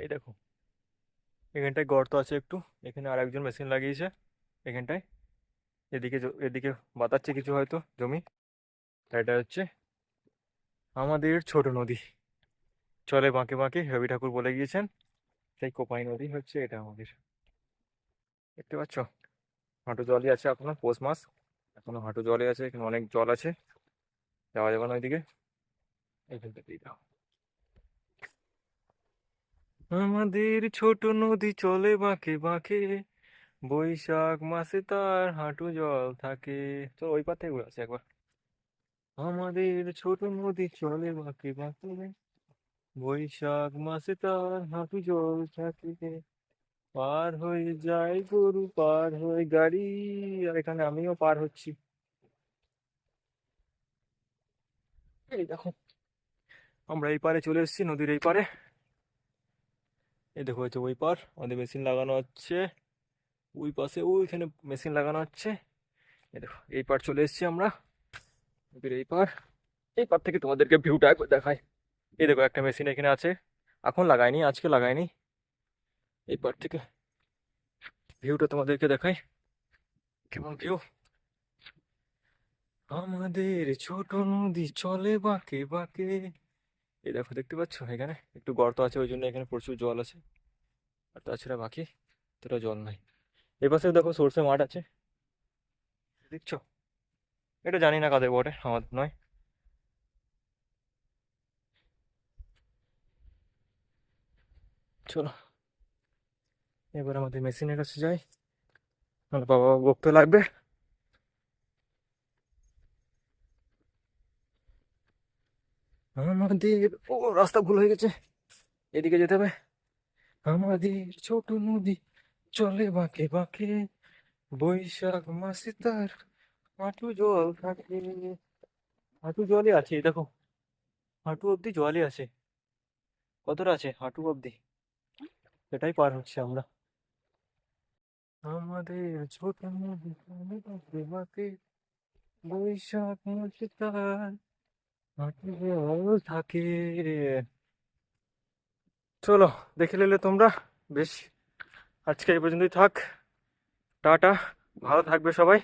এই দেখো, এখানটায় গর্ত আছে একটু, এখানে আর একজন মেশিন লাগিয়েছে এখানটায়। এদিকে এদিকে বাতাচ্ছে কিছু হয়তো জমি। এটা হচ্ছে আমাদের ছোট নদী, চলে বাঁকে বাঁকে, রবি ঠাকুর বলে গিয়েছেন। সেই কোপাই নদী হচ্ছে এটা আমাদের। দেখতে পাচ্ছ, হাঁটু জলই আছে এখনো, পৌষ মাস, এখনো হাঁটু জলে আছে, এখানে অনেক জল আছে, যাওয়া যাবে না ওইদিকে। এইখানটাতেই দাও। আমাদের ছোট নদী চলে বাঁকে বাঁকে, বৈশাখ মাসে তার হাঁটু জল থাকে। চলো ওই পার থেকে ঘুরে আসি একবার। আমাদের ছোট নদী চলে বাঁকে বাঁকে, বৈশাখ মাসে তার হাঁটু জল থাকে, পার হয়ে যায় গরু, পার হয়ে গাড়ি, আর এখানে আমিও পার হচ্ছি। এই দেখো, আমরা এই পারে চলে এসেছি, নদীর এই পারে। এই দেখো হচ্ছে ওই পার, আমাদের মেশিন লাগানো হচ্ছে। ওই পাশে ওইখানে মেশিন লাগানো হচ্ছে। এই দেখো এই পার চলে এসেছি আমরা, নদীর এই পার। এই পার থেকে তোমাদেরকে ভিউটা একবার দেখাই। এই দেখো একটা মেশিন এখানে আছে, এখন লাগাইনি, আজকে লাগাইনি। এই পার থেকে ভিউটা তোমাদেরকে দেখাই, কেমন ভিউ। আমাদের ছোট নদী চলে বাঁকে বাঁকে। এই দেখো দেখতে পাচ্ছ, এখানে একটু গর্ত আছে, ওই জন্য এখানে প্রচুর জল আছে, আর তাছাড়া বাকি তোরা জল নাই। এই পাশে দেখো সর্ষে মাঠ আছে, দেখছো? এটা জানি না কাদের বটে, আমার নয়। চলো এবার আমাদের মেশিনের কাছে যাই, আমার বাবা বকতে লাগবে। আমাদের, ও রাস্তা ভুল হয়ে গেছে, এদিকে যেতে হবে। আমাদের ছোট নদী চলে বাঁকে বাঁকে, বৈশাখ মাসে তার হাঁটু জল থাকে। হাঁটু জলই আছে, এই দেখো, হাঁটু অব্দি জলই আছে। কতটা আছে? হাঁটু অব্দি, সেটাই পার হচ্ছে আমরা। আমাদের ছোট নদী চলে বাঁকে বাঁকে, বৈশাখ মাসে তার হাঁটু জল থাকে। চলো, দেখে নিলে তোমরা, বেশ, আজকে এই পর্যন্তই থাক। টাটা, ভালো থাকবে সবাই।